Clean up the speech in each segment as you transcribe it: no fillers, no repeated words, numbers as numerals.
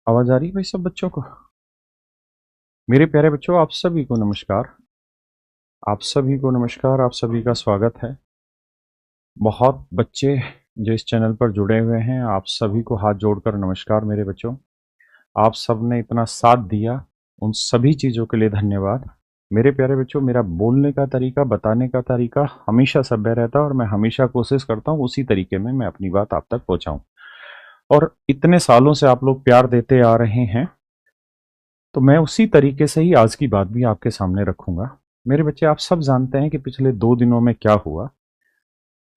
आवाज आ रही है भाई सब बच्चों को? मेरे प्यारे बच्चों, आप सभी को नमस्कार। आप सभी को नमस्कार, आप सभी का स्वागत है। बहुत बच्चे जो इस चैनल पर जुड़े हुए हैं, आप सभी को हाथ जोड़कर नमस्कार मेरे बच्चों। आप सब ने इतना साथ दिया, उन सभी चीज़ों के लिए धन्यवाद। मेरे प्यारे बच्चों, मेरा बोलने का तरीका, बताने का तरीका हमेशा सभ्य रहता है और मैं हमेशा कोशिश करता हूँ उसी तरीके में मैं अपनी बात आप तक पहुँचाऊँ। और इतने सालों से आप लोग प्यार देते आ रहे हैं, तो मैं उसी तरीके से ही आज की बात भी आपके सामने रखूंगा। मेरे बच्चे, आप सब जानते हैं कि पिछले 2 दिनों में क्या हुआ।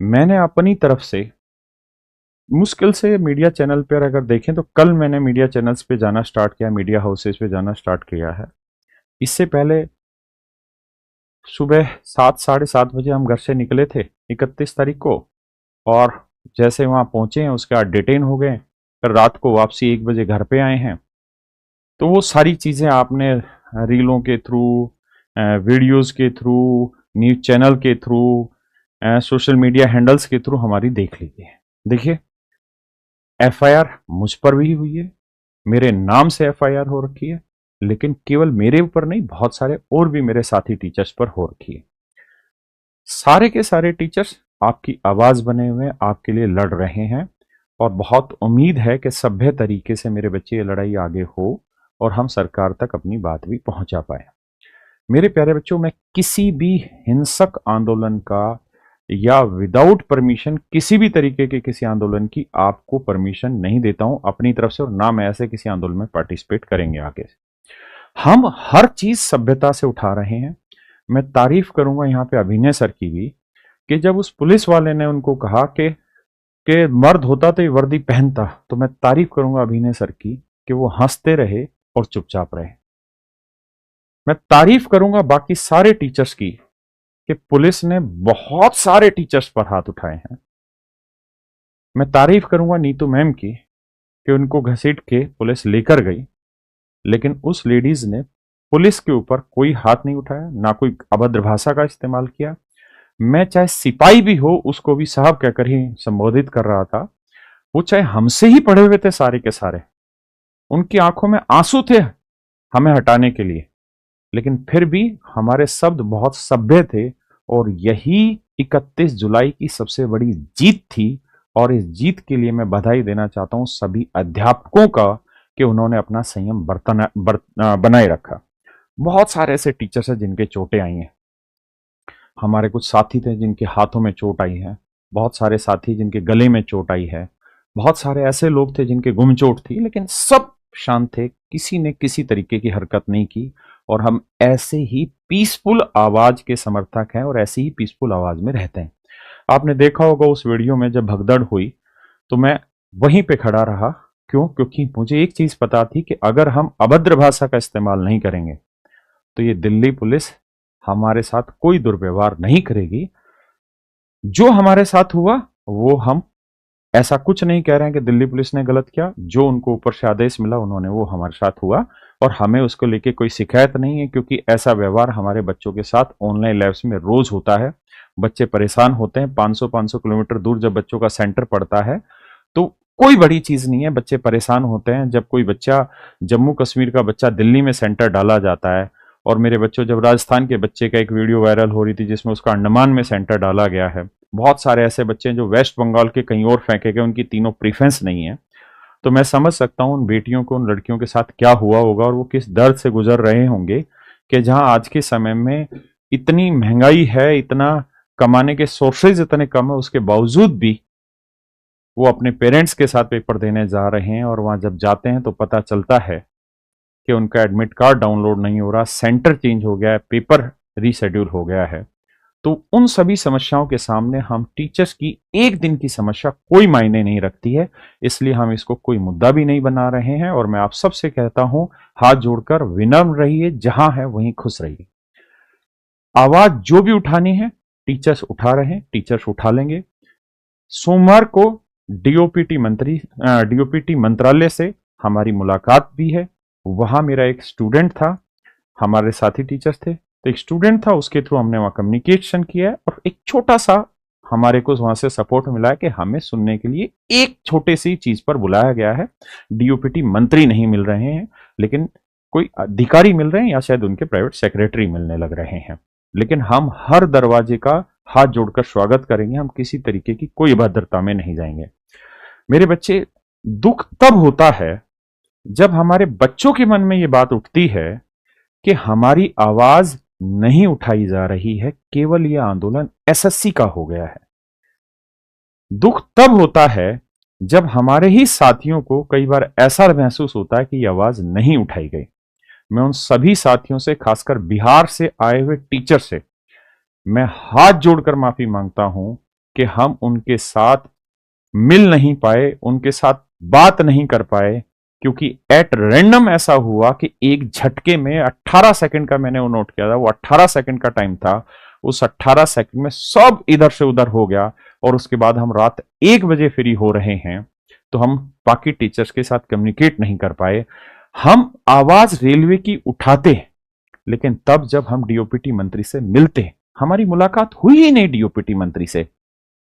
मैंने अपनी तरफ से मुश्किल से मीडिया चैनल पर अगर देखें तो कल मैंने मीडिया चैनल्स पे जाना स्टार्ट किया, मीडिया हाउसेस पे जाना स्टार्ट किया है। इससे पहले सुबह 7 साढ़े 7 बजे हम घर से निकले थे 31 तारीख को, और जैसे वहां पहुंचे हैं उसके बाद डिटेन हो गए। फिर रात को वापसी 1 बजे घर पे आए हैं। तो वो सारी चीज़ें आपने रीलों के थ्रू, वीडियोस के थ्रू, न्यूज चैनल के थ्रू, सोशल मीडिया हैंडल्स के थ्रू हमारी देख लीजिए। देखिए, एफआईआर मुझ पर भी हुई है, मेरे नाम से एफआईआर हो रखी है, लेकिन केवल मेरे ऊपर नहीं, बहुत सारे और भी मेरे साथी टीचर्स पर हो रखी है। सारे के सारे टीचर्स आपकी आवाज बने हुए आपके लिए लड़ रहे हैं, और बहुत उम्मीद है कि सभ्य तरीके से मेरे बच्चे ये लड़ाई आगे हो और हम सरकार तक अपनी बात भी पहुंचा पाए। मेरे प्यारे बच्चों, मैं किसी भी हिंसक आंदोलन का या विदाउट परमिशन किसी भी तरीके के किसी आंदोलन की आपको परमिशन नहीं देता हूं अपनी तरफ से, और ना मैं ऐसे किसी आंदोलन में पार्टिसिपेट करेंगे आगे। हम हर चीज सभ्यता से उठा रहे हैं। मैं तारीफ करूंगा यहाँ पे अभिनय सर की भी, कि जब उस पुलिस वाले ने उनको कहा कि मर्द होता तो ये वर्दी पहनता, तो मैं तारीफ करूंगा अभिनय सर की कि वो हंसते रहे और चुपचाप रहे। मैं तारीफ करूंगा बाकी सारे टीचर्स की कि पुलिस ने बहुत सारे टीचर्स पर हाथ उठाए हैं। मैं तारीफ करूंगा नीतू मैम की कि उनको घसीट के पुलिस लेकर गई, लेकिन उस लेडीज ने पुलिस के ऊपर कोई हाथ नहीं उठाया, ना कोई अभद्र भाषा का इस्तेमाल किया। मैं चाहे सिपाही भी हो उसको भी साहब कहकर ही संबोधित कर रहा था। वो चाहे हमसे ही पढ़े हुए थे सारे के सारे, उनकी आंखों में आंसू थे हमें हटाने के लिए, लेकिन फिर भी हमारे शब्द बहुत सभ्य थे। और यही 31 जुलाई की सबसे बड़ी जीत थी, और इस जीत के लिए मैं बधाई देना चाहता हूं सभी अध्यापकों का कि उन्होंने अपना संयम बनाए रखा। बहुत सारे ऐसे टीचर्स हैं जिनके चोटें आई हैं, हमारे कुछ साथी थे जिनके हाथों में चोट आई है, बहुत सारे साथी जिनके गले में चोट आई है, बहुत सारे ऐसे लोग थे जिनके गुमचोट थी, लेकिन सब शांत थे, किसी ने किसी तरीके की हरकत नहीं की। और हम ऐसे ही पीसफुल आवाज के समर्थक हैं और ऐसे ही पीसफुल आवाज में रहते हैं। आपने देखा होगा उस वीडियो में जब भगदड़ हुई तो मैं वहीं पे खड़ा रहा। क्यों? क्योंकि मुझे एक चीज पता थी कि अगर हम अभद्र भाषा का इस्तेमाल नहीं करेंगे तो ये दिल्ली पुलिस हमारे साथ कोई दुर्व्यवहार नहीं करेगी। जो हमारे साथ हुआ वो, हम ऐसा कुछ नहीं कह रहे हैं कि दिल्ली पुलिस ने गलत किया, जो उनको ऊपर से आदेश मिला उन्होंने वो हमारे साथ हुआ, और हमें उसको लेके कोई शिकायत नहीं है, क्योंकि ऐसा व्यवहार हमारे बच्चों के साथ ऑनलाइन लैब्स में रोज होता है। बच्चे परेशान होते हैं, 500-500 किलोमीटर दूर जब बच्चों का सेंटर पड़ता है तो कोई बड़ी चीज नहीं है, बच्चे परेशान होते हैं। जब कोई बच्चा, जम्मू कश्मीर का बच्चा दिल्ली में सेंटर डाला जाता है, और मेरे बच्चों, जब राजस्थान के बच्चे का एक वीडियो वायरल हो रही थी जिसमें उसका अंडमान में सेंटर डाला गया है, बहुत सारे ऐसे बच्चे हैं जो वेस्ट बंगाल के कहीं और फेंके गए, उनकी तीनों प्रीफरेंस नहीं है। तो मैं समझ सकता हूं उन बेटियों को, उन लड़कियों के साथ क्या हुआ होगा और वो किस दर्द से गुजर रहे होंगे, कि जहां आज के समय में इतनी महंगाई है, इतना कमाने के सोर्सेज इतने कम है, उसके बावजूद भी वो अपने पेरेंट्स के साथ पेपर देने जा रहे हैं, और वहां जब जाते हैं तो पता चलता है कि उनका एडमिट कार्ड डाउनलोड नहीं हो रहा, सेंटर चेंज हो गया है, पेपर रीशेड्यूल हो गया है। तो उन सभी समस्याओं के सामने हम टीचर्स की एक दिन की समस्या कोई मायने नहीं रखती है, इसलिए हम इसको कोई मुद्दा भी नहीं बना रहे हैं। और मैं आप सबसे कहता हूं, हाथ जोड़कर विनम्र रहिए, जहां है वहीं खुश रहिए। आवाज जो भी उठानी है टीचर्स उठा रहे हैं, टीचर्स उठा लेंगे। सोमवार को डीओपीटी मंत्रालय से हमारी मुलाकात भी है। वहां मेरा एक स्टूडेंट था, हमारे साथी टीचर्स थे, तो एक स्टूडेंट था, उसके थ्रू हमने वहां कम्युनिकेशन किया है, और एक छोटा सा हमारे को वहां से सपोर्ट मिला है कि हमें सुनने के लिए एक छोटे सी चीज पर बुलाया गया है। डीओपीटी मंत्री नहीं मिल रहे हैं, लेकिन कोई अधिकारी मिल रहे हैं या शायद उनके प्राइवेट सेक्रेटरी मिलने लग रहे हैं। लेकिन हम हर दरवाजे का हाथ जोड़कर स्वागत करेंगे, हम किसी तरीके की कोई अभद्रता में नहीं जाएंगे। मेरे बच्चे, दुख तब होता है जब हमारे बच्चों के मन में यह बात उठती है कि हमारी आवाज नहीं उठाई जा रही है, केवल यह आंदोलन एसएससी का हो गया है। दुख तब होता है जब हमारे ही साथियों को कई बार ऐसा महसूस होता है कि यह आवाज नहीं उठाई गई। मैं उन सभी साथियों से, खासकर बिहार से आए हुए टीचर से, मैं हाथ जोड़कर माफी मांगता हूं कि हम उनके साथ मिल नहीं पाए, उनके साथ बात नहीं कर पाए, क्योंकि एट रैंडम ऐसा हुआ कि एक झटके में 18 सेकंड का मैंने वो नोट किया था, वो 18 सेकंड का टाइम था। उस 18 सेकंड में सब इधर से उधर हो गया और उसके बाद हम रात 1 बजे फ्री हो रहे हैं, तो हम बाकी टीचर्स के साथ कम्युनिकेट नहीं कर पाए। हम आवाज रेलवे की उठाते, लेकिन तब जब हम डीओपीटी मंत्री से मिलते, हमारी मुलाकात हुई ही नहीं डीओपीटी मंत्री से।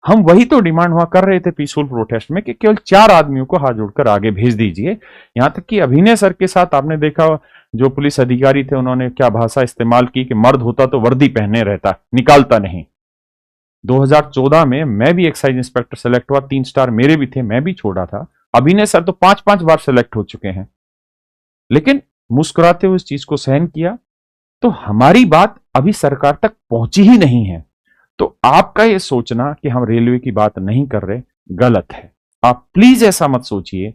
हम वही तो डिमांड वहां कर रहे थे पीसफुल प्रोटेस्ट में कि केवल 4 आदमियों को हाथ जोड़कर आगे भेज दीजिए। यहां तक कि अभिनय सर के साथ आपने देखा, जो पुलिस अधिकारी थे उन्होंने क्या भाषा इस्तेमाल की कि मर्द होता तो वर्दी पहने रहता, निकालता नहीं। 2014 में मैं भी एक्साइज इंस्पेक्टर सेलेक्ट हुआ, 3 स्टार मेरे भी थे, मैं भी छोड़ा था। अभिनय सर तो 5-5 बार सेलेक्ट हो चुके हैं, लेकिन मुस्कुराते हुए इस चीज को सहन किया। तो हमारी बात अभी सरकार तक पहुंची ही नहीं है। तो आपका यह सोचना कि हम रेलवे की बात नहीं कर रहे, गलत है। आप प्लीज ऐसा मत सोचिए।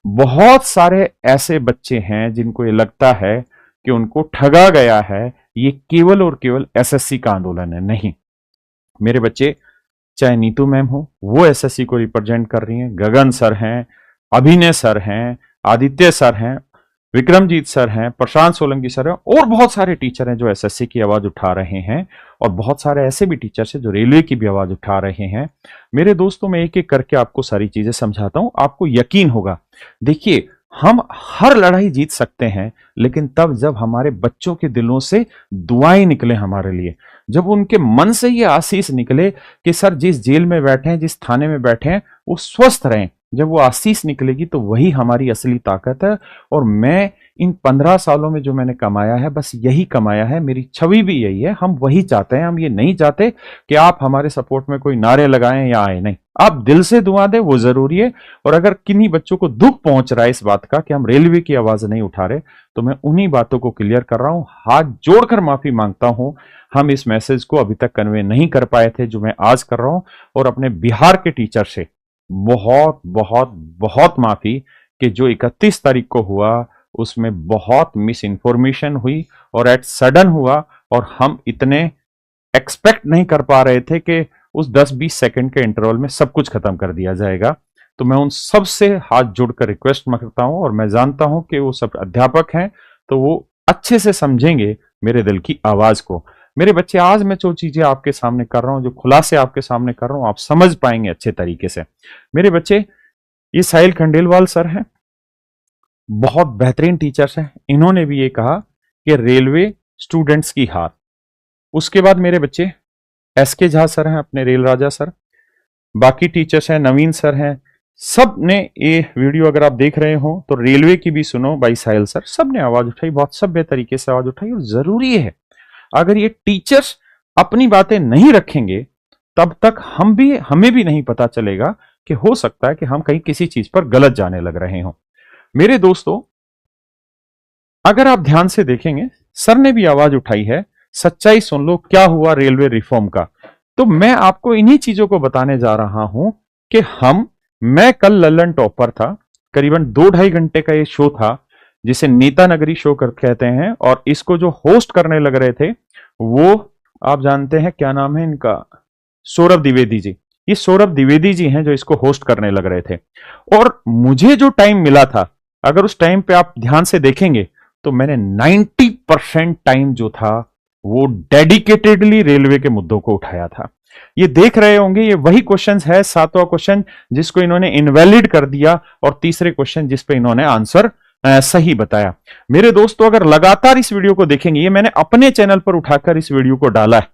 बहुत सारे ऐसे बच्चे हैं जिनको ये लगता है कि उनको ठगा गया है। ये केवल और केवल एसएससी का आंदोलन है, नहीं। मेरे बच्चे, चाहे नीतू मैम हो, वो एसएससी को रिप्रेजेंट कर रही हैं, गगन सर हैं, अभिनय सर हैं, आदित्य सर हैं, विक्रमजीत सर हैं, प्रशांत सोलंकी सर हैं, और बहुत सारे टीचर हैं जो एसएससी की आवाज उठा रहे हैं, और बहुत सारे ऐसे भी टीचर्स हैं जो रेलवे की भी आवाज उठा रहे हैं। मेरे दोस्तों, मैं एक एक करके आपको सारी चीजें समझाता हूं, आपको यकीन होगा। देखिए, हम हर लड़ाई जीत सकते हैं, लेकिन तब जब हमारे बच्चों के दिलों से दुआएं निकले हमारे लिए, जब उनके मन से ये आशीष निकले कि सर जिस जेल में बैठे हैं, जिस थाने में बैठे हैं, वो स्वस्थ रहें। जब वो आशीष निकलेगी तो वही हमारी असली ताकत है। और मैं इन 15 सालों में जो मैंने कमाया है, बस यही कमाया है। मेरी छवि भी यही है। हम वही चाहते हैं। हम ये नहीं चाहते कि आप हमारे सपोर्ट में कोई नारे लगाएं या आए, नहीं। आप दिल से दुआ दें, वो जरूरी है। और अगर किन्हीं बच्चों को दुख पहुंच रहा है इस बात का कि हम रेलवे की आवाज नहीं उठा रहे, तो मैं उन्हीं बातों को क्लियर कर रहा हूं। हाथ जोड़कर माफी मांगता हूं। हम इस मैसेज को अभी तक कन्वे नहीं कर पाए थे जो मैं आज कर रहा हूं। और अपने बिहार के टीचर से बहुत बहुत बहुत माफी कि जो 31 तारीख को हुआ उसमें बहुत मिस इन्फॉर्मेशन हुई और एट सडन हुआ, और हम इतने एक्सपेक्ट नहीं कर पा रहे थे कि उस 10-20 सेकंड के इंटरवल में सब कुछ खत्म कर दिया जाएगा। तो मैं उन सब से हाथ जोड़कर रिक्वेस्ट करता हूं, और मैं जानता हूं कि वो सब अध्यापक हैं, तो वो अच्छे से समझेंगे मेरे दिल की आवाज को। मेरे बच्चे, आज मैं जो चीजें आपके सामने कर रहा हूं, जो खुलासे आपके सामने कर रहा हूं, आप समझ पाएंगे अच्छे तरीके से। मेरे बच्चे, ये साहिल खंडेलवाल सर हैं, बहुत बेहतरीन टीचर्स हैं। इन्होंने भी ये कहा कि रेलवे स्टूडेंट्स की हार। उसके बाद मेरे बच्चे, एसके झा सर हैं, अपने रेल राजा सर, बाकी टीचर्स हैं, नवीन सर हैं, सब ने ये वीडियो अगर आप देख रहे हो तो रेलवे की भी सुनो भाई। साहिल सर, सब ने आवाज उठाई, बहुत सभ्य तरीके से आवाज उठाई, और जरूरी है। अगर ये टीचर्स अपनी बातें नहीं रखेंगे तब तक हमें भी नहीं पता चलेगा कि हो सकता है कि हम कहीं किसी चीज पर गलत जाने लग रहे हो। मेरे दोस्तों, अगर आप ध्यान से देखेंगे, सर ने भी आवाज उठाई है, सच्चाई सुन लो, क्या हुआ रेलवे रिफॉर्म का। तो मैं आपको इन्हीं चीजों को बताने जा रहा हूं कि मैं कल लल्लन टॉप पर था, करीबन 2-2.5 घंटे का ये शो था जिसे नेता नगरी शो कहते हैं, और इसको जो होस्ट करने लग रहे थे वो आप जानते हैं क्या नाम है इनका, सौरभ द्विवेदी जी। ये सौरभ द्विवेदी जी हैं जो इसको होस्ट करने लग रहे थे। और मुझे जो टाइम मिला था, अगर उस टाइम पे आप ध्यान से देखेंगे तो मैंने 90% टाइम जो था वो डेडिकेटेडली रेलवे के मुद्दों को उठाया था। ये देख रहे होंगे, ये वही क्वेश्चन है, 7वां क्वेश्चन जिसको इन्होंने इनवैलिड कर दिया, और तीसरे क्वेश्चन जिस पे इन्होंने आंसर सही बताया। मेरे दोस्तों, अगर लगातार इस वीडियो को देखेंगे, ये मैंने अपने चैनल पर उठाकर इस वीडियो को डाला है,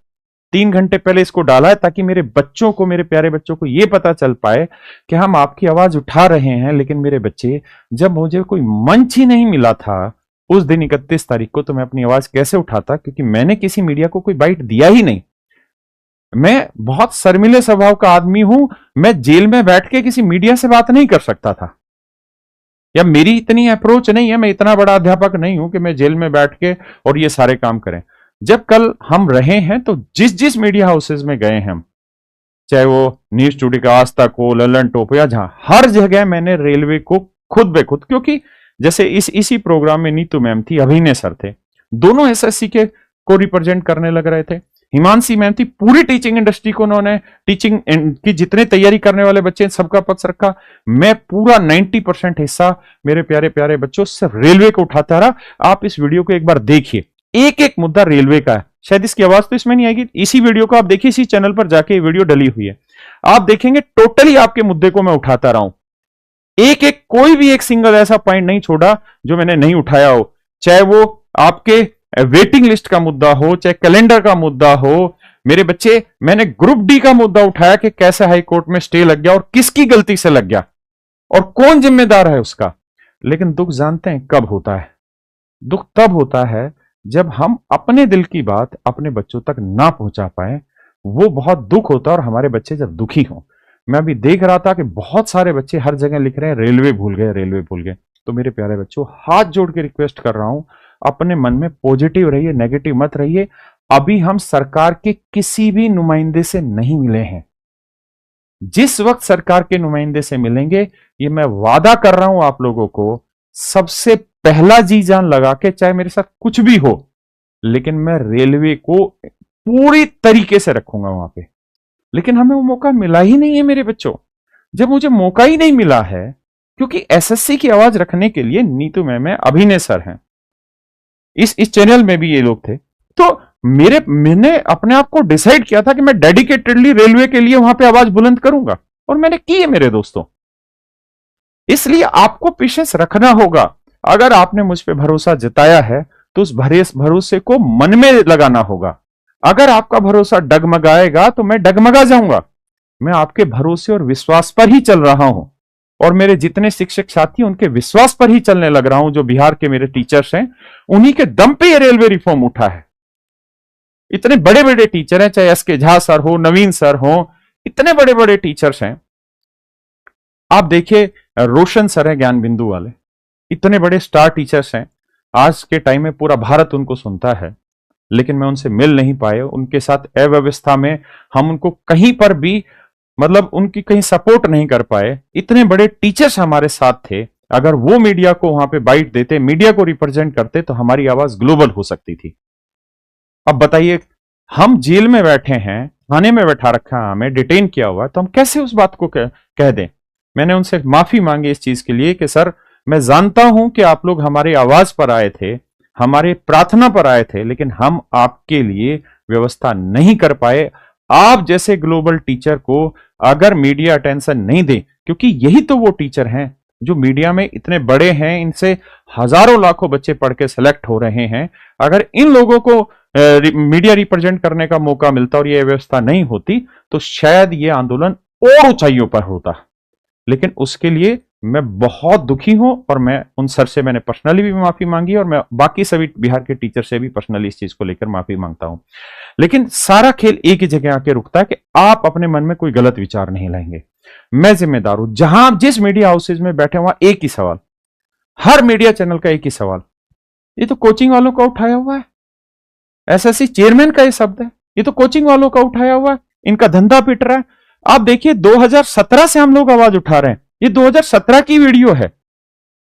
3 घंटे पहले इसको डाला है ताकि मेरे बच्चों को, मेरे प्यारे बच्चों को यह पता चल पाए कि हम आपकी आवाज उठा रहे हैं। लेकिन मेरे बच्चे, जब मुझे कोई मंच ही नहीं मिला था उस दिन 31 तारीख को, तो मैं अपनी आवाज कैसे उठाता, क्योंकि मैंने किसी मीडिया को कोई बाइट दिया ही नहीं। मैं बहुत शर्मीले स्वभाव का आदमी हूं। मैं जेल में बैठ के किसी मीडिया से बात नहीं कर सकता था, या मेरी इतनी अप्रोच नहीं है, मैं इतना बड़ा अध्यापक नहीं हूं कि मैं जेल में बैठ के और ये सारे काम करें। जब कल हम रहे हैं तो जिस जिस मीडिया हाउसेज में गए हैं, चाहे वो न्यूज टुडे का, आज तक हो, ललन टॉप, या जहां, हर जगह मैंने रेलवे को खुद बे खुद, क्योंकि जैसे इसी प्रोग्राम में नीतू मैम थी, अभिनय सर थे, दोनों एसएससी के को रिप्रेजेंट करने लग रहे थे। हिमांशी मैम थी, पूरी टीचिंग इंडस्ट्री को उन्होंने, टीचिंग की जितने तैयारी करने वाले बच्चे सबका पक्ष रखा। मैं पूरा 90% हिस्सा मेरे प्यारे प्यारे बच्चों सिर्फ रेलवे को उठाता रहा। आप इस वीडियो को एक बार देखिए, एक एक मुद्दा रेलवे का है। शायद इसकी आवाज तो इसमें नहीं आएगी, इसी वीडियो को आप देखिए, इसी चैनल पर जाके ये वीडियो डली हुई है, आप देखेंगे टोटली आपके मुद्दे को मैं उठाता रहा हूं। एक एक, कोई भी एक सिंगल ऐसा पॉइंट नहीं छोड़ा जो मैंने नहीं उठाया हो, चाहे वो आपके वेटिंग लिस्ट का मुद्दा हो, चाहे कैलेंडर का मुद्दा हो। मेरे बच्चे, मैंने ग्रुप डी का मुद्दा उठाया कि कैसे हाई कोर्ट में स्टे लग गया और किसकी गलती से लग गया और कौन जिम्मेदार है उसका। लेकिन दुख जानते हैं कब होता है? दुख तब होता है जब हम अपने दिल की बात अपने बच्चों तक ना पहुंचा पाए, वो बहुत दुख होता है। और हमारे बच्चे जब दुखी हों, मैं अभी देख रहा था कि बहुत सारे बच्चे हर जगह लिख रहे हैं रेलवे भूल गए, रेलवे भूल गए। तो मेरे प्यारे बच्चों, हाथ जोड़ के रिक्वेस्ट कर रहा हूं, अपने मन में पॉजिटिव रहिए, नेगेटिव मत रहिए। अभी हम सरकार के किसी भी नुमाइंदे से नहीं मिले हैं। जिस वक्त सरकार के नुमाइंदे से मिलेंगे, ये मैं वादा कर रहा हूं आप लोगों को, सबसे पहला जी जान लगा के, चाहे मेरे साथ कुछ भी हो, लेकिन मैं रेलवे को पूरी तरीके से रखूंगा वहां पे। लेकिन हमें वो मौका मिला ही नहीं है मेरे बच्चों। जब मुझे मौका ही नहीं मिला है, क्योंकि एसएससी की आवाज रखने के लिए नीतू मैम है, अभिनय सर हैं, इस चैनल में भी ये लोग थे, तो मैंने अपने आप को डिसाइड किया था कि मैं डेडिकेटेडली रेलवे के लिए वहां पे आवाज बुलंद करूंगा, और मैंने की है मेरे दोस्तों। इसलिए आपको पेशेंस रखना होगा। अगर आपने मुझ पे भरोसा जताया है तो उस भरोसे को मन में लगाना होगा। अगर आपका भरोसा डगमगाएगा तो मैं डगमगा जाऊंगा। मैं आपके भरोसे और विश्वास पर ही चल रहा हूं, और मेरे जितने शिक्षक साथी उनके विश्वास पर ही चलने लग रहा हूं। जो बिहार के मेरे टीचर्स हैं, उन्हीं के दम पे ये रेलवे रिफॉर्म उठा है। इतने बड़े बड़े टीचर हैं, चाहे एसके झा सर हो, नवीन सर हो, इतने बड़े बड़े टीचर्स हैं। आप देखिए, रोशन सर है ज्ञान बिंदु वाले, इतने बड़े स्टार टीचर्स हैं। आज के टाइम में पूरा भारत उनको सुनता है, लेकिन मैं उनसे मिल नहीं पाए। उनके साथ अव्यवस्था में हम उनको कहीं पर भी, मतलब उनकी कहीं सपोर्ट नहीं कर पाए। इतने बड़े टीचर्स हमारे साथ थे, अगर वो मीडिया को वहां पे बाइट देते, मीडिया को रिप्रेजेंट करते, तो हमारी आवाज ग्लोबल हो सकती थी। अब बताइए, हम जेल में बैठे हैं, थाने में बैठा रखा है, हमें डिटेन किया हुआ है, तो हम कैसे उस बात को कह दें? मैंने उनसे माफी मांगी इस चीज के लिए कि सर, मैं जानता हूं कि आप लोग हमारी आवाज पर आए थे, हमारे प्रार्थना पर आए थे, लेकिन हम आपके लिए व्यवस्था नहीं कर पाए। आप जैसे ग्लोबल टीचर को अगर मीडिया अटेंशन नहीं दे, क्योंकि यही तो वो टीचर हैं जो मीडिया में इतने बड़े हैं, इनसे हजारों लाखों बच्चे पढ़ के सेलेक्ट हो रहे हैं। अगर इन लोगों को मीडिया रिप्रेजेंट करने का मौका मिलता और ये व्यवस्था नहीं होती, तो शायद ये आंदोलन और ऊंचाइयों पर होता। लेकिन उसके लिए मैं बहुत दुखी हूं, और मैं उन सर से मैंने पर्सनली भी माफी मांगी, और मैं बाकी सभी बिहार के टीचर से भी पर्सनली इस चीज को लेकर माफी मांगता हूं। लेकिन सारा खेल एक ही जगह आके रुकता है कि आप अपने मन में कोई गलत विचार नहीं लाएंगे। मैं जिम्मेदार हूं। जहां आप जिस मीडिया हाउसेज में बैठे, वहां एक ही सवाल, हर मीडिया चैनल का एक ही सवाल, ये तो कोचिंग वालों का उठाया हुआ है। एसएससी चेयरमैन का ये शब्द है, ये तो कोचिंग वालों का उठाया हुआ है, इनका धंधा पिट रहा है। आप देखिए, 2017 से हम लोग आवाज उठा रहे हैं। ये 2017 की वीडियो है।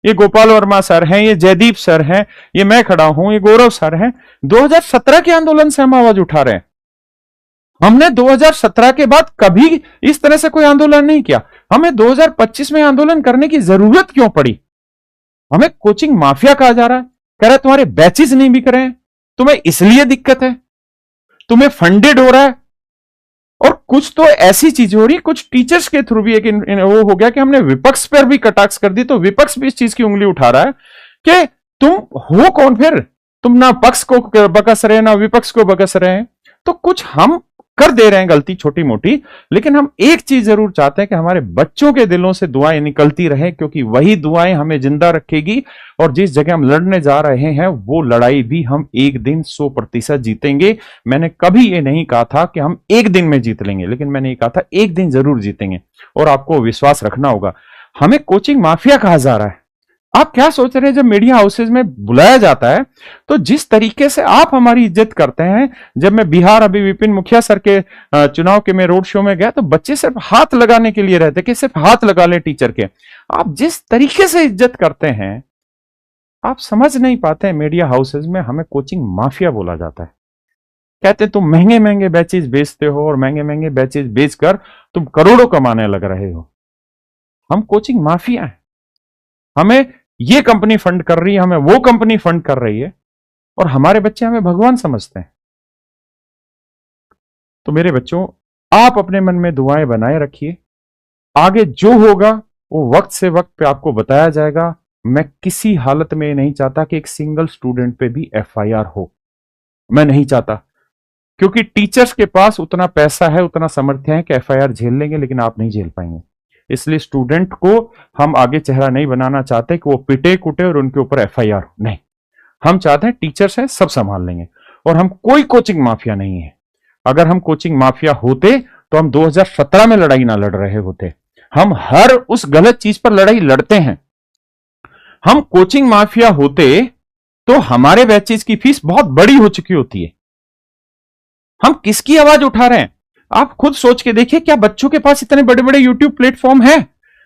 ये गोपाल वर्मा सर हैं, ये जयदीप सर हैं, ये मैं खड़ा हूं, ये गौरव सर हैं। 2017 के आंदोलन से हम आवाज उठा रहे हैं। हमने 2017 के बाद कभी इस तरह से कोई आंदोलन नहीं किया। हमें 2025 में आंदोलन करने की जरूरत क्यों पड़ी? हमें कोचिंग माफिया कहा जा रहा है, कह रहा है तुम्हारे बैचेस नहीं बिक रहे हैं, तुम्हें इसलिए दिक्कत है, तुम्हें फंडेड हो रहा है। और कुछ तो ऐसी चीजें हो रही, कुछ टीचर्स के थ्रू भी एक वो हो गया कि हमने विपक्ष पर भी कटाक्ष कर दी, तो विपक्ष भी इस चीज की उंगली उठा रहा है कि तुम हो कौन फिर? तुम ना पक्ष को बकस रहे, ना विपक्ष को बकस रहे हैं। तो कुछ हम कर दे रहे हैं गलती छोटी मोटी, लेकिन हम एक चीज जरूर चाहते हैं कि हमारे बच्चों के दिलों से दुआएं निकलती रहे, क्योंकि वही दुआएं हमें जिंदा रखेगी और जिस जगह हम लड़ने जा रहे हैं वो लड़ाई भी हम एक दिन 100% जीतेंगे। मैंने कभी ये नहीं कहा था कि हम एक दिन में जीत लेंगे, लेकिन मैंने ये कहा था एक दिन जरूर जीतेंगे, और आपको विश्वास रखना होगा। हमें कोचिंग माफिया कहा जा रहा है। आप क्या सोच रहे हैं, जब मीडिया हाउसेज में बुलाया जाता है तो जिस तरीके से आप हमारी इज्जत करते हैं, जब मैं बिहार अभी विपिन मुखिया सर के चुनाव के में रोड शो में गया तो बच्चे सिर्फ हाथ लगाने के लिए रहते कि सिर्फ हाथ लगा ले टीचर के। आप जिस तरीके से इज्जत करते हैं आप समझ नहीं पाते हैं। मीडिया हाउसेज में हमें कोचिंग माफिया बोला जाता है। कहते तुम महंगे महंगे बैचेज बेचते हो और महंगे महंगे बैचेज बेचकर तुम करोड़ों कमाने लग रहे हो। हम कोचिंग माफिया हैं। हमें ये कंपनी फंड कर रही है, हमें वो कंपनी फंड कर रही है, और हमारे बच्चे हमें भगवान समझते हैं। तो मेरे बच्चों, आप अपने मन में दुआएं बनाए रखिए। आगे जो होगा वो वक्त से वक्त पे आपको बताया जाएगा। मैं किसी हालत में नहीं चाहता कि एक सिंगल स्टूडेंट पे भी एफआईआर हो। मैं नहीं चाहता, क्योंकि टीचर्स के पास उतना पैसा है, उतना सामर्थ्य है कि एफआईआर झेल लेंगे, लेकिन आप नहीं झेल पाएंगे। इसलिए स्टूडेंट को हम आगे चेहरा नहीं बनाना चाहते कि वो पिटे कुटे और उनके ऊपर एफआईआर हो। नहीं, हम चाहते हैं टीचर्स हैं, सब संभाल लेंगे। और हम कोई कोचिंग माफिया नहीं है। अगर हम कोचिंग माफिया होते तो हम 2017 में लड़ाई ना लड़ रहे होते। हम हर उस गलत चीज पर लड़ाई लड़ते हैं। हम कोचिंग माफिया होते तो हमारे बैचेज की फीस बहुत बड़ी हो चुकी होती है। हम किसकी आवाज उठा रहे हैं? आप खुद सोच के देखिए, क्या बच्चों के पास इतने बड़े बड़े यूट्यूब प्लेटफॉर्म है?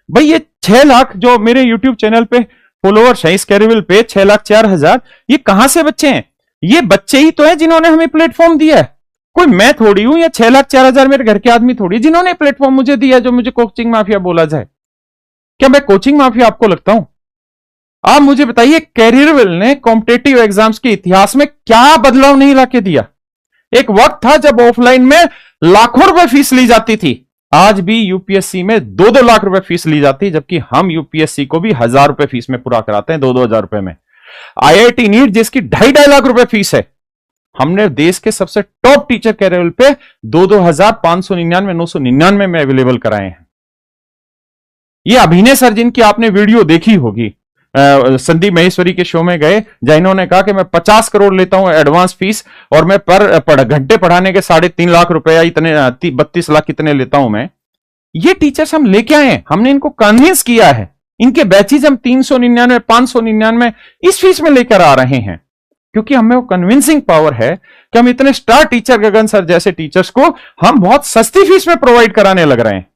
भाई ये 6 लाख जो मेरे यूट्यूब चैनल पे फॉलोअर्स हैं, इस कैरियल पे 6,04,000, ये कहां से बच्चे हैं? ये बच्चे ही तो हैं जिन्होंने हमें प्लेटफॉर्म दिया है। कोई मैं थोड़ी हूं, या 6,04,000 मेरे घर के आदमी थोड़ी जिन्होंने प्लेटफॉर्म मुझे दिया जो मुझे कोचिंग माफिया बोला जाए। क्या मैं कोचिंग माफिया आपको लगता हूं? आप मुझे बताइए, कैरियरवेल ने कॉम्पिटेटिव एग्जाम्स के इतिहास में क्या बदलाव नहीं लाके दिया? एक वक्त था जब ऑफलाइन में लाखों रुपए फीस ली जाती थी। आज भी यूपीएससी में 2-2 लाख रुपए फीस ली जाती है, जबकि हम यूपीएससी को भी 1,000 रुपए फीस में पूरा कराते हैं, 2-2 हजार रुपए में। आईआईटी नीट जिसकी 2.5 लाख रुपए फीस है, हमने देश के सबसे टॉप टीचर कैरियर पे 2-2 हजार 599 999 में अवेलेबल कराए हैं। ये अभिनय सर जिनकी आपने वीडियो देखी होगी, संदीप महेश्वरी के शो में गए, जहां इन्होंने कहा कि मैं 50 करोड़ लेता हूं एडवांस फीस और मैं पर घंटे पढ़ाने के 3.5 लाख रुपए या इतने 32 लाख कितने लेता हूं मैं। ये टीचर्स हम लेके आए हैं, हमने इनको कन्विंस किया है। इनके बैचेज हम 399 599 इस फीस में लेकर आ रहे हैं, क्योंकि हमें वो कन्विंसिंग पावर है कि हम इतने स्टार टीचर गगन सर जैसे टीचर्स को हम बहुत सस्ती फीस में प्रोवाइड कराने लग रहे हैं।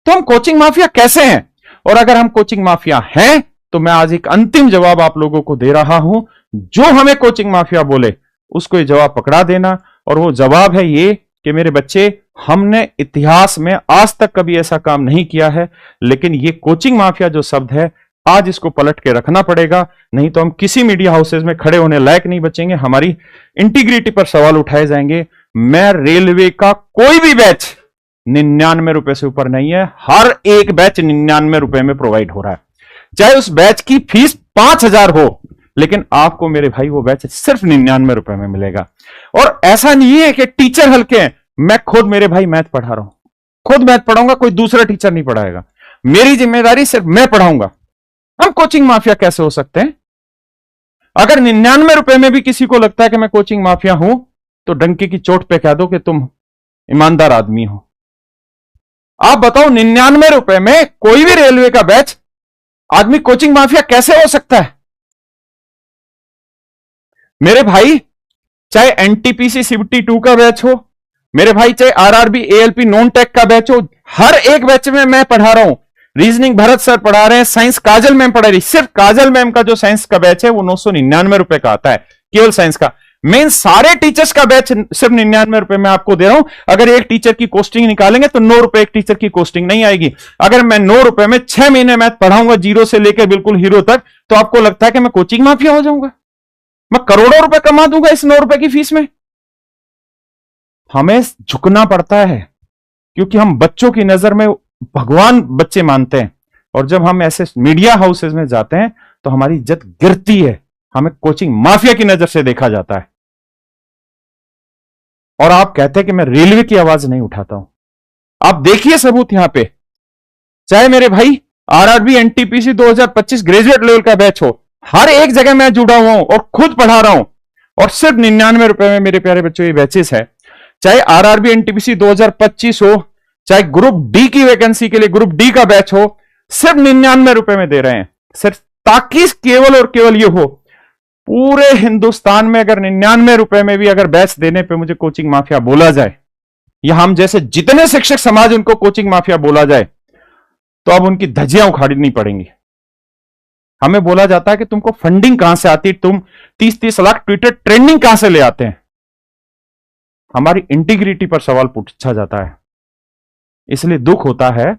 तो हम कोचिंग माफिया कैसे हैं? और अगर हम कोचिंग माफिया हैं तो मैं आज एक अंतिम जवाब आप लोगों को दे रहा हूं। जो हमें कोचिंग माफिया बोले उसको ये जवाब पकड़ा देना, और वो जवाब है ये कि मेरे बच्चे, हमने इतिहास में आज तक कभी ऐसा काम नहीं किया है, लेकिन ये कोचिंग माफिया जो शब्द है आज इसको पलट के रखना पड़ेगा, नहीं तो हम किसी मीडिया हाउसेज में खड़े होने लायक नहीं बचेंगे। हमारी इंटीग्रिटी पर सवाल उठाए जाएंगे। मैं रेलवे का कोई भी बैच 99 रुपए से ऊपर नहीं है। हर एक बैच 99 रुपए में प्रोवाइड हो रहा है, चाहे उस बैच की फीस 5,000 हो, लेकिन आपको मेरे भाई वो बैच सिर्फ 99 रुपए में मिलेगा। और ऐसा नहीं है कि टीचर हल्के हैं। मैं खुद मेरे भाई मैथ पढ़ा रहा हूं, खुद मैथ पढ़ाऊंगा, कोई दूसरा टीचर नहीं पढ़ाएगा। मेरी जिम्मेदारी सिर्फ मैं पढ़ाऊंगा। हम कोचिंग माफिया कैसे हो सकते हैं? अगर 99 रुपए में भी किसी को लगता है कि मैं कोचिंग माफिया हूं, तो डंके की चोट पे कह दो कि तुम ईमानदार आदमी हो। आप बताओ, 99 रुपए में कोई भी रेलवे का बैच आदमी कोचिंग माफिया कैसे हो सकता है? मेरे भाई, चाहे एनटीपीसी सीबीटी 2 का बैच हो, मेरे भाई चाहे आरआरबी एएलपी नॉन टेक का बैच हो, हर एक बैच में मैं पढ़ा रहा हूं। रीजनिंग भरत सर पढ़ा रहे हैं, साइंस काजल मैम पढ़ा रही। सिर्फ काजल मैम का जो साइंस का बैच है वो 999 रुपए का आता है, केवल साइंस का। मैं इन सारे टीचर्स का बैच सिर्फ 99 रुपए में आपको दे रहा हूं। अगर एक टीचर की कॉस्टिंग निकालेंगे तो 9 रुपए एक टीचर की कॉस्टिंग नहीं आएगी। अगर मैं 9 रुपए में 6 महीने मैथ पढ़ाऊंगा, जीरो से लेकर बिल्कुल हीरो तक, तो आपको लगता है कि मैं कोचिंग माफिया हो जाऊंगा? मैं करोड़ों रुपए कमा दूंगा इस 9 रुपए की फीस में? हमें झुकना पड़ता है, क्योंकि हम बच्चों की नजर में भगवान बच्चे मानते हैं। और जब हम ऐसे मीडिया हाउसेज में जाते हैं तो हमारी इज्जत गिरती है, हमें कोचिंग माफिया की नजर से देखा जाता है। और आप कहते हैं कि मैं रेलवे की आवाज नहीं उठाता हूं। आप देखिए सबूत यहां पे, चाहे मेरे भाई आरआरबी एनटीपीसी 2025 ग्रेजुएट लेवल का बैच हो, हर एक जगह मैं जुड़ा हुआ हूं और खुद पढ़ा रहा हूं, और सिर्फ 99 रुपए में मेरे प्यारे बच्चों ये बैचेस है। चाहे आरआरबी एनटीपीसी 2025 हो, चाहे ग्रुप डी की वैकेंसी के लिए ग्रुप डी का बैच हो, सिर्फ 99 रुपए में दे रहे हैं, सिर्फ ताकि केवल और केवल ये हो, पूरे हिंदुस्तान में अगर 99 रुपए में भी अगर बैच देने पे मुझे कोचिंग माफिया बोला जाए, या हम जैसे जितने शिक्षक समाज उनको कोचिंग माफिया बोला जाए, तो अब उनकी धज्जियां उखाड़नी पड़ेंगी। हमें बोला जाता है कि तुमको फंडिंग कहां से आती, तुम 30-30 लाख ट्विटर ट्रेंडिंग कहां से ले आते हैं। हमारी इंटीग्रिटी पर सवाल पूछा जाता है, इसलिए दुख होता है।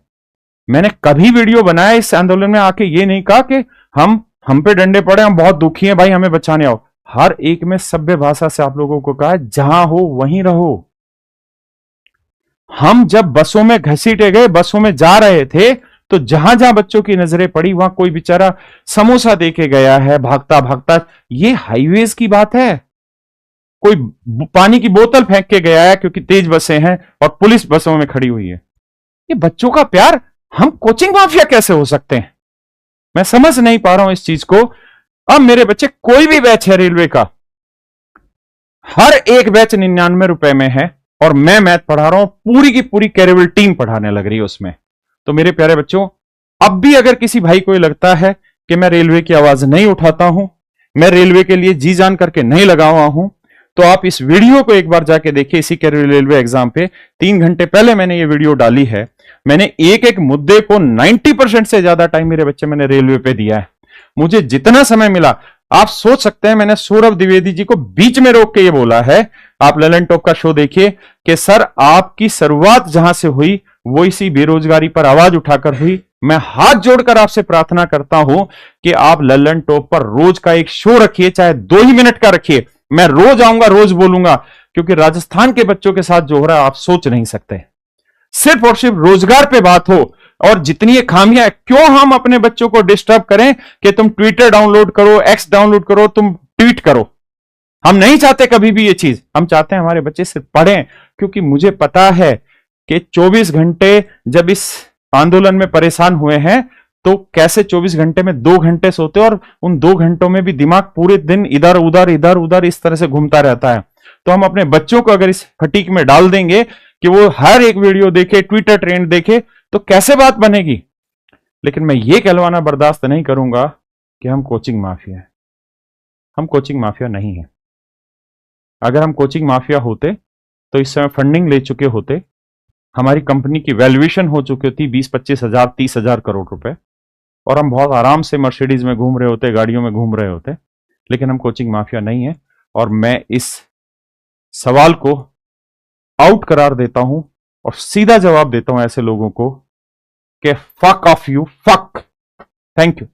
मैंने कभी वीडियो बनाया इस आंदोलन में आके ये नहीं कहा कि हम पे डंडे पड़े, हम बहुत दुखी हैं भाई, हमें बचाने आओ। हर एक में सभ्य भाषा से आप लोगों को कहा जहां हो वहीं रहो। हम जब बसों में घसीटे गए, बसों में जा रहे थे, तो जहां जहां बच्चों की नजरें पड़ी वहां कोई बेचारा समोसा देके गया है भागता भागता। ये हाईवेज की बात है, कोई पानी की बोतल फेंक के गया है क्योंकि तेज बसें हैं और पुलिस बसों में खड़ी हुई है। ये बच्चों का प्यार, हम कोचिंग माफिया कैसे हो सकते हैं? मैं समझ नहीं पा रहा हूं इस चीज को। अब मेरे बच्चे कोई भी बैच है रेलवे का, हर एक बैच 99 रुपए में है, और मैं मैथ पढ़ा रहा हूं, पूरी की पूरी कैरियर टीम पढ़ाने लग रही है उसमें। तो मेरे प्यारे बच्चों, अब भी अगर किसी भाई को लगता है कि मैं रेलवे की आवाज नहीं उठाता हूं, मैं रेलवे के लिए जी जान करके नहीं लगा हुआ हूं, तो आप इस वीडियो को एक बार जाके देखिए। इसी कैरियर रेलवे एग्जाम पे 3 घंटे पहले मैंने ये वीडियो डाली है। मैंने एक एक मुद्दे को 90% से ज्यादा टाइम मेरे बच्चे मैंने रेलवे पे दिया है। मुझे जितना समय मिला, आप सोच सकते हैं, मैंने सौरभ द्विवेदी जी को बीच में रोक के ये बोला है, आप ललन टॉप का शो देखिए, कि सर आपकी शुरुआत जहां से हुई वो इसी बेरोजगारी पर आवाज उठाकर हुई। मैं हाथ जोड़कर आपसे प्रार्थना करता हूं कि आप ललन टॉप पर रोज का एक शो रखिए, चाहे 2 ही मिनट का रखिए। मैं रोज आऊंगा, रोज बोलूंगा, क्योंकि राजस्थान के बच्चों के साथ जो हो रहा है आप सोच नहीं सकते। सिर्फ और सिर्फ रोजगार पे बात हो, और जितनी ये खामियां, क्यों हम अपने बच्चों को डिस्टर्ब करें कि तुम ट्विटर डाउनलोड करो, एक्स डाउनलोड करो, तुम ट्वीट करो। हम नहीं चाहते कभी भी ये चीज। हम चाहते हैं हमारे बच्चे सिर्फ पढ़ें, क्योंकि मुझे पता है कि 24 घंटे जब इस आंदोलन में परेशान हुए हैं, तो कैसे 24 घंटे में 2 घंटे सोते, और उन 2 घंटों में भी दिमाग पूरे दिन इधर उधर इस तरह से घूमता रहता है। तो हम अपने बच्चों को अगर इस फटीक में डाल देंगे कि वो हर एक वीडियो देखे, ट्विटर ट्रेंड देखे, तो कैसे बात बनेगी। लेकिन मैं ये कहलवाना बर्दाश्त नहीं करूंगा कि हम कोचिंग माफिया हैं। हम कोचिंग माफिया नहीं है। अगर हम कोचिंग माफिया होते तो इस समय फंडिंग ले चुके होते, हमारी कंपनी की वैल्यूएशन हो चुकी होती 20-25 हजार 30 हजार करोड़ रुपए, और हम बहुत आराम से मर्सिडीज में घूम रहे होते, गाड़ियों में घूम रहे होते। लेकिन हम कोचिंग माफिया नहीं है, और मैं इस सवाल को आउट करार देता हूं और सीधा जवाब देता हूं ऐसे लोगों को कि fuck off you, fuck. Thank you.